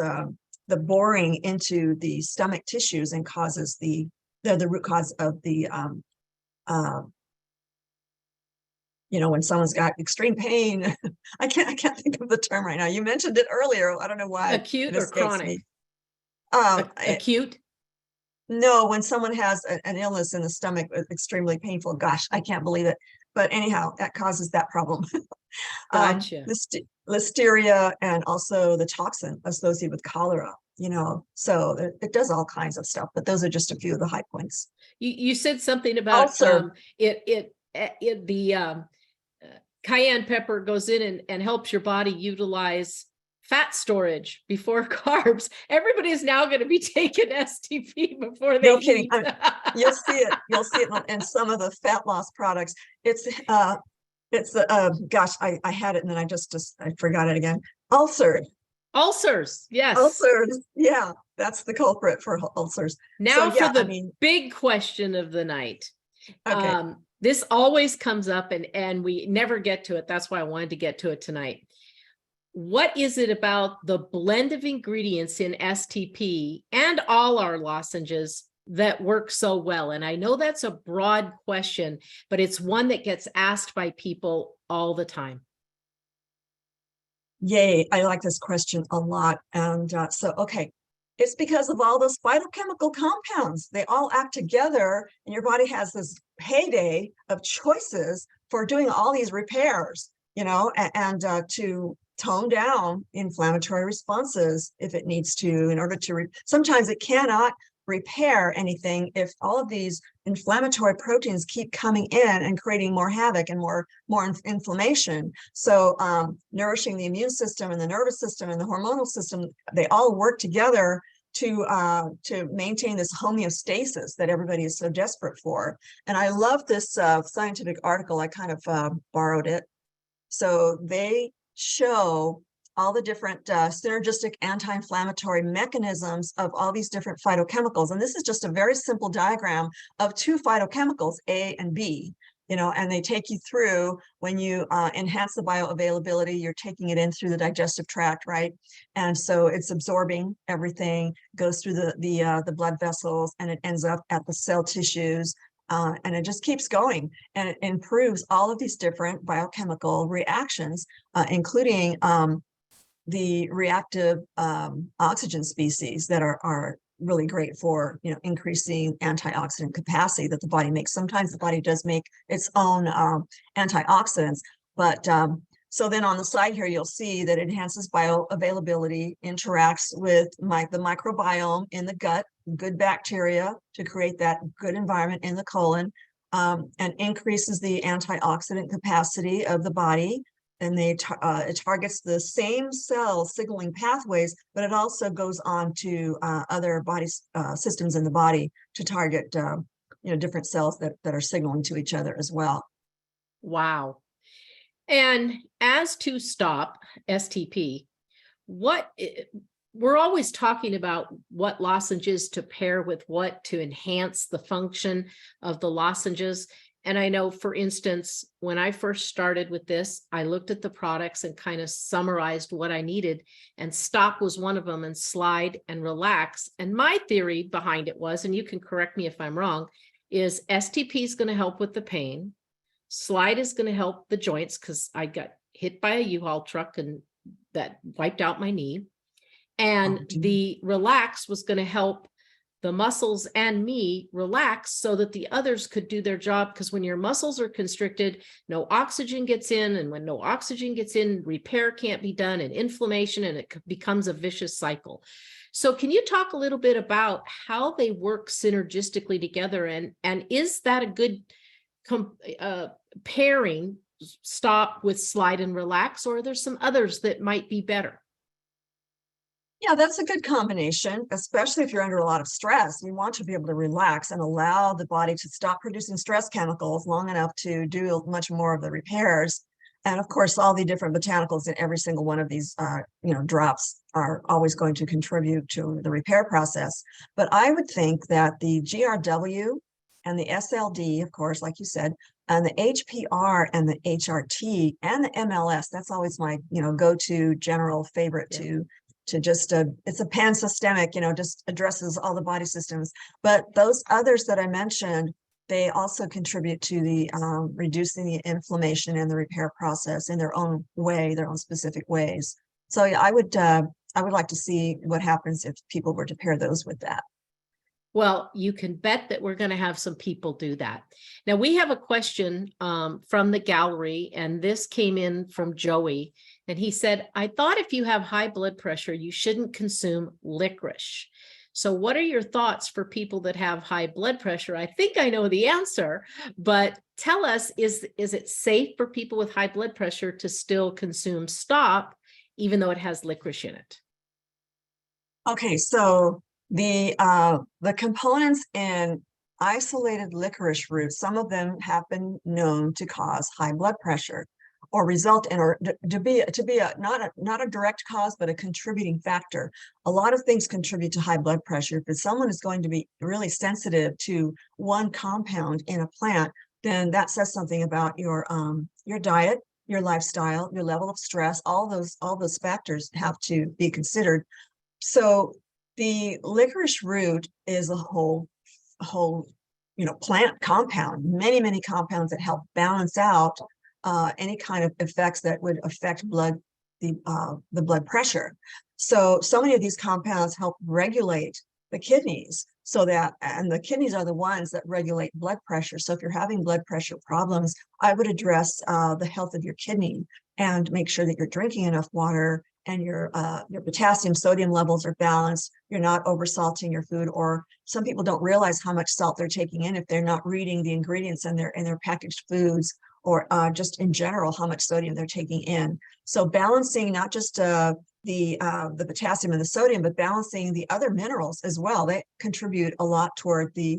the boring into the stomach tissues and causes the root cause of the when someone's got extreme pain. I can't think of the term right now. You mentioned it earlier. I don't know why. Acute or chronic? Me. Acute? No, when someone has an illness in the stomach, extremely painful. Gosh, I can't believe it. But anyhow, that causes that problem. Gotcha. Listeria, and also the toxin associated with cholera. So it does all kinds of stuff. But those are just a few of the high points. You said something about the cayenne pepper goes in and helps your body utilize fat storage before carbs. Everybody is now going to be taking STP before they eat. You'll see it in some of the fat loss products. Gosh, I had it and then I forgot it again. Ulcers, yes. Ulcers, yeah, that's the culprit for ulcers. Now for the big question of the night. Okay. This always comes up and we never get to it. That's why I wanted to get to it tonight. What is it about the blend of ingredients in STP and all our lozenges that work so well? And I know that's a broad question, but it's one that gets asked by people all the time. Yay, I like this question a lot. And okay, it's because of all those phytochemical compounds. They all act together, and your body has this heyday of choices for doing all these repairs, and to tone down inflammatory responses if it needs to, in order to, sometimes it cannot repair anything if all of these inflammatory proteins keep coming in and creating more havoc and more inflammation. So nourishing the immune system and the nervous system and the hormonal system, they all work together to maintain this homeostasis that everybody is so desperate for. And I love this scientific article. I kind of borrowed it. So they show all the different synergistic anti-inflammatory mechanisms of all these different phytochemicals. And this is just a very simple diagram of two phytochemicals, A and B. and they take you through when you enhance the bioavailability, you're taking it in through the digestive tract, right? And so it's absorbing everything, goes through the blood vessels, and it ends up at the cell tissues. And it just keeps going, and it improves all of these different biochemical reactions, including the reactive oxygen species that are really great for increasing antioxidant capacity that the body makes. Sometimes the body does make its own antioxidants, but so then on the side here you'll see that it enhances bioavailability, interacts with the microbiome in the gut, good bacteria to create that good environment in the colon, and increases the antioxidant capacity of the body. And it targets the same cell signaling pathways, but it also goes on to other body systems in the body to target different cells that are signaling to each other as well. Wow. And as to stop STP, we're always talking about what lozenges to pair with what to enhance the function of the lozenges. And I know, for instance, when I first started with this, I looked at the products and kind of summarized what I needed, and stop was one of them, and slide and relax. And my theory behind it was, and you can correct me if I'm wrong, is STP is going to help with the pain. Slide is going to help the joints because I got hit by a U-Haul truck and that wiped out my knee. And the relax was going to help the muscles and me relax so that the others could do their job. Because when your muscles are constricted, no oxygen gets in. And when no oxygen gets in, repair can't be done, and inflammation, and it becomes a vicious cycle. So can you talk a little bit about how they work synergistically together? And is that a good pairing, stop with slide and relax, or are there some others that might be better? Yeah, that's a good combination, especially if you're under a lot of stress. You want to be able to relax and allow the body to stop producing stress chemicals long enough to do much more of the repairs. And of course, all the different botanicals in every single one of these, drops are always going to contribute to the repair process. But I would think that the GRW and the SLD, of course, like you said, and the HPR and the HRT and the MLS, that's always my, go-to general favorite to just, it's a pan-systemic, just addresses all the body systems. But those others that I mentioned, they also contribute to the reducing the inflammation and the repair process in their own way, their own specific ways. So yeah, I would like to see what happens if people were to pair those with that. Well, you can bet that we're going to have some people do that. Now, we have a question from the gallery, and this came in from Joey. And he said, I thought if you have high blood pressure, you shouldn't consume licorice. So what are your thoughts for people that have high blood pressure? I think I know the answer, but tell us, is it safe for people with high blood pressure to still consume stop, even though it has licorice in it? Okay, so the components in isolated licorice root, some of them have been known to cause high blood pressure, or result in, or to be not a direct cause, but a contributing factor. A lot of things contribute to high blood pressure. If someone is going to be really sensitive to one compound in a plant, then that says something about your diet, your lifestyle, your level of stress. All those factors have to be considered. So the licorice root is a whole plant compound, many compounds that help balance out any kind of effects that would affect the blood pressure. So many of these compounds help regulate the kidneys, and the kidneys are the ones that regulate blood pressure. So if you're having blood pressure problems, I would address the health of your kidney and make sure that you're drinking enough water and your potassium, sodium levels are balanced. You're not oversalting your food, or some people don't realize how much salt they're taking in if they're not reading the ingredients in their packaged foods, or just in general how much sodium they're taking in. So balancing not just the potassium and the sodium, but balancing the other minerals as well. They contribute a lot toward the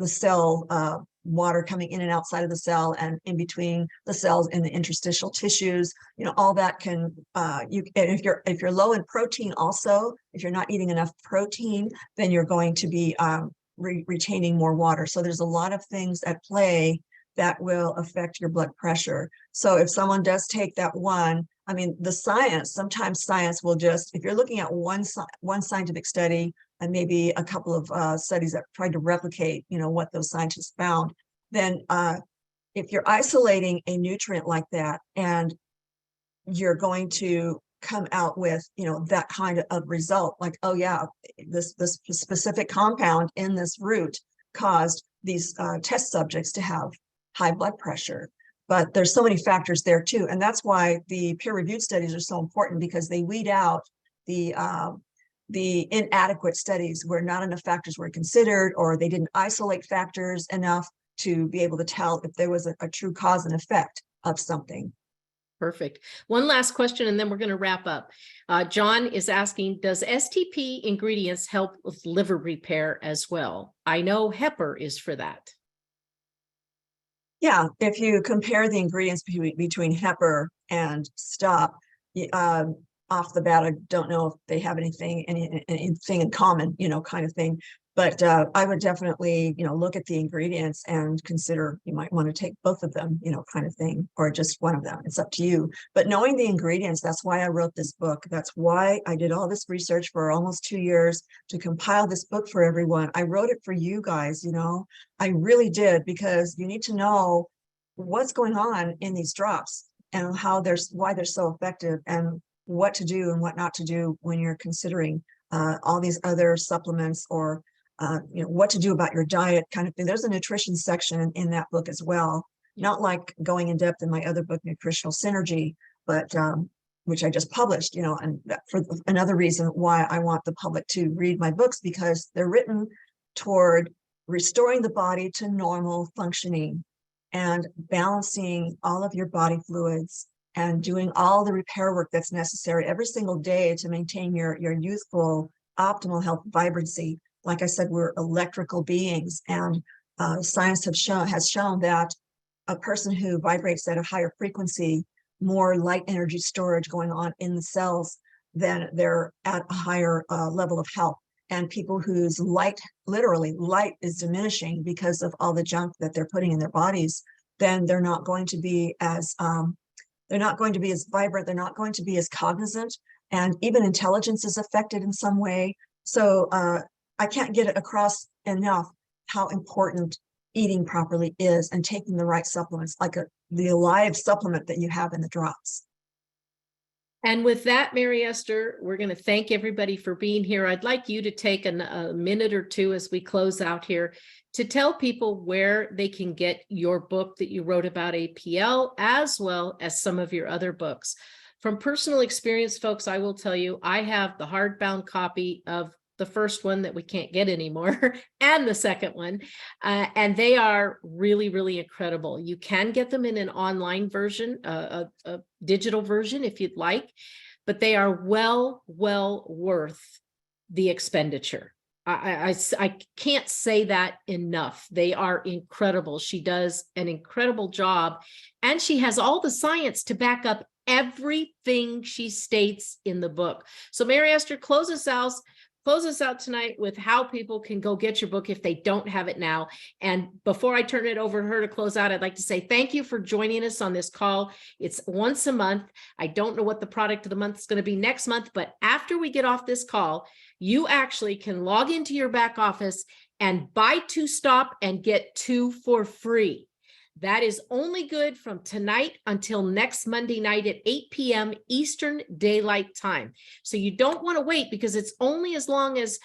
cell water coming in and outside of the cell and in between the cells in the interstitial tissues. All that can if you're low in protein, also if you're not eating enough protein, then you're going to be retaining more water. So there's a lot of things at play that will affect your blood pressure. So if someone does take that one, I mean, the science, sometimes science will just, if you're looking at one scientific study and maybe a couple of studies that tried to replicate, what those scientists found, then if you're isolating a nutrient like that and you're going to come out with, that kind of result, like, oh yeah, this specific compound in this root caused these test subjects to have high blood pressure. But there's so many factors there too. And that's why the peer-reviewed studies are so important, because they weed out the inadequate studies where not enough factors were considered, or they didn't isolate factors enough to be able to tell if there was a true cause and effect of something. Perfect. One last question, and then we're going to wrap up. John is asking, does STP ingredients help with liver repair as well? I know Hepar is for that. Yeah, if you compare the ingredients between Hepar and Stop, off the bat, I don't know if they have anything in common, kind of thing. But I would definitely, look at the ingredients and consider you might want to take both of them, kind of thing, or just one of them. It's up to you. But knowing the ingredients, that's why I wrote this book. That's why I did all this research for almost 2 years to compile this book for everyone. I wrote it for you guys, I really did, because you need to know what's going on in these drops and why they're so effective, and what to do and what not to do when you're considering all these other supplements, or what to do about your diet, kind of thing. There's a nutrition section in that book as well, not like going in depth in my other book, Nutritional Synergy, but which I just published, and for another reason why I want the public to read my books, because they're written toward restoring the body to normal functioning and balancing all of your body fluids and doing all the repair work that's necessary every single day to maintain your youthful, optimal health vibrancy. Like I said, we're electrical beings, and science has shown that a person who vibrates at a higher frequency, more light energy storage going on in the cells, then they're at a higher level of health. And people whose literally light is diminishing because of all the junk that they're putting in their bodies, then they're not going to be as vibrant, they're not going to be as cognizant, and even intelligence is affected in some way. So I can't get it across enough how important eating properly is, and taking the right supplements, like the Alive supplement that you have in the drops. And with that, Mary Esther, we're going to thank everybody for being here. I'd like you to take a minute or two as we close out here to tell people where they can get your book that you wrote about APL, as well as some of your other books. From personal experience, folks, I will tell you, I have the hardbound copy of the first one that we can't get anymore, and the second one, and they are really, really incredible. You can get them in an online version, a digital version if you'd like, but they are well worth the expenditure. I can't say that enough. They are incredible. She does an incredible job, and she has all the science to back up everything she states in the book. So Mary Esther, close us out tonight with how people can go get your book if they don't have it now. And before I turn it over to her to close out, I'd like to say thank you for joining us on this call. It's once a month. I don't know what the product of the month is going to be next month, but after we get off this call, you actually can log into your back office and buy 2 Stop and get 2 for free. That is only good from tonight until next Monday night at 8 p.m. Eastern Daylight Time. So you don't want to wait, because it's only as long as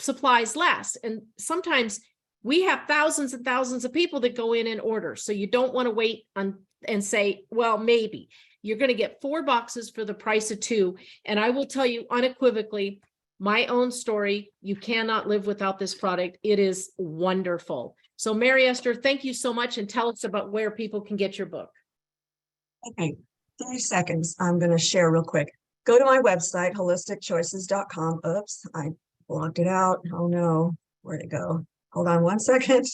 supplies last. And sometimes we have thousands and thousands of people that go in and order. So you don't want to wait and say, well, maybe. You're going to get 4 boxes for the price of 2. And I will tell you unequivocally, my own story, you cannot live without this product. It is wonderful. So Mary Esther, thank you so much, and tell us about where people can get your book. Okay, 30 seconds. I'm going to share real quick. Go to my website, holisticchoices.com. Oops, I blocked it out. Oh no, where'd it go? Hold on one second.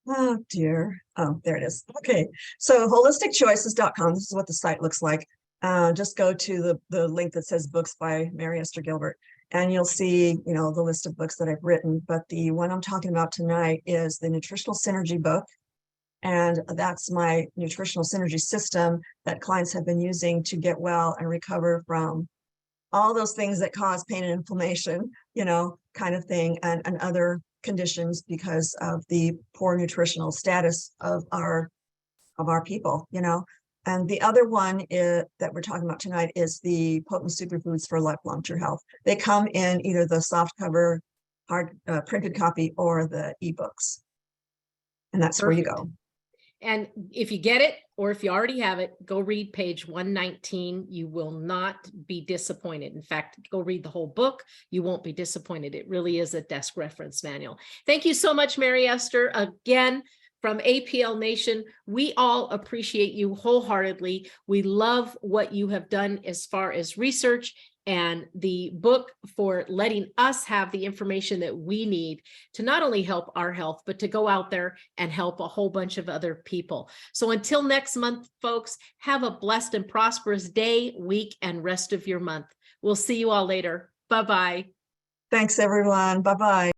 Oh dear. Oh, there it is. Okay, so holisticchoices.com. This is what the site looks like. Just go to the link that says books by Mary Esther Gilbert. And you'll see, you know, the list of books that I've written, but the one I'm talking about tonight is the Nutritional Synergy book. And that's my nutritional synergy system that clients have been using to get well and recover from all those things that cause pain and inflammation, you know, kind of thing, and other conditions because of the poor nutritional status of our people, you know. And the other one that we're talking about tonight is the Potent Superfoods for Lifelong True Health. They come in either the soft cover, hard printed copy, or the ebooks. And that's where you go. And if you get it, or if you already have it, go read page 119. You will not be disappointed. In fact, go read the whole book. You won't be disappointed. It really is a desk reference manual. Thank you so much, Mary Esther. Again, from APL Nation, we all appreciate you wholeheartedly. We love what you have done as far as research and the book for letting us have the information that we need to not only help our health, but to go out there and help a whole bunch of other people. So until next month, folks, have a blessed and prosperous day, week, and rest of your month. We'll see you all later. Bye-bye. Thanks, everyone. Bye-bye.